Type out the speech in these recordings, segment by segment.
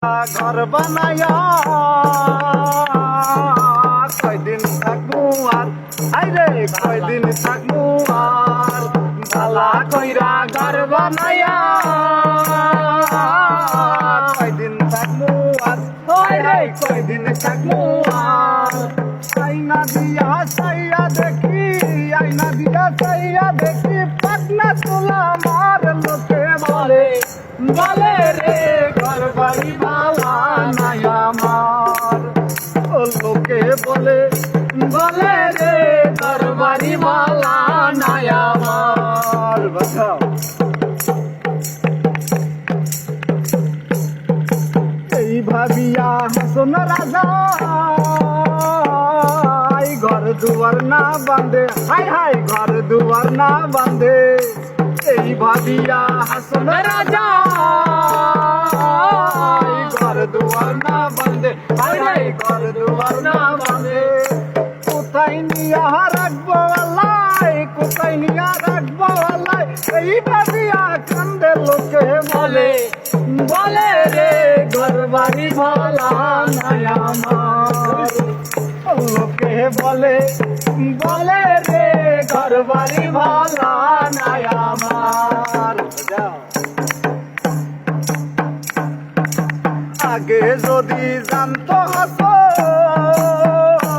ঘর বানায়া কয়দিন থাকবো আর আইরে কয়দিন থাকবো আর ভালা কইরা ঘর বানায়া কয়দিন থাকবো আর আইরে কয়দিন থাকবো আর আইনা দিয়া সাইয়া দেখি আইনা দিয়া সাইয়া দেখি পাটনা তোলা মার লোকে বলে বলে রে ঘর বাড়ি বালা নাই আমার ও লোকে বলে বলে রে ঘর বাড়ি বালা নাই আমার বাঁচাও এই ভাবিয়া হাসন রাজা ঘর দুয়ার না বাঁধে হাই হাই ঘর দুয়ার না বাঁধে এই ভাবিয়া হাসন রাজা ঘর দুয়ার না বাঁধে হাই হাই ঘর দুয়ার না বাঁধে কোথায় নিয়া রাখবো আল্লাহ কোথায় নিয়া রাখবো আল্লাহ এই ভাবিয়া কান্দে লোকে বলে বলে রে ঘর বাড়ি ভালা নাই আমার লোকে বলে বলে রে ঘর বাড়ি ভালা নাই আমার আগে যদি জানতো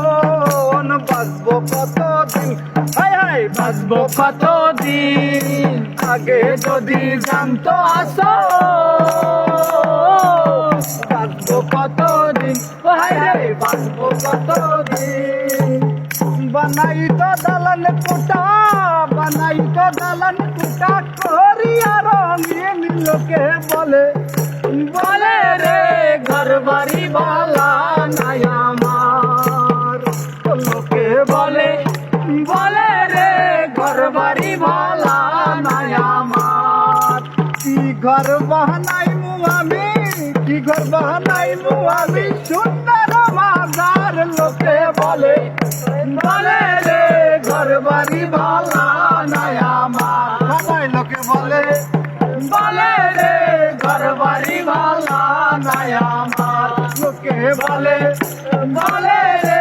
হাসন বাঁচবো কতদিন হাই হাই বাঁচবো কতদিন আগে যদি জানতো হাসন বাঁচবো কতদিন হাই হাই বাঁচবো কতদিন বানাই তো দালান কুটা বানাই তো দালান কুটা করিয়া রঙিন লোকে বলে বলে রে ঘর বাড়ি বালা নাই আমার লোকে বলে বলে রে ঘর বাড়ি বালা নাই আমার কি ঘর বানাই মু আমি কি ঘর বানাই মু আমি সুন্দর মাজার লোকে বলে বলে রে ঘর বাড়ি বালা নাই আমার লোকে বলে বলে রে ঘর বাড়ি ভালা নাই আমার লোকে বলে বলে রে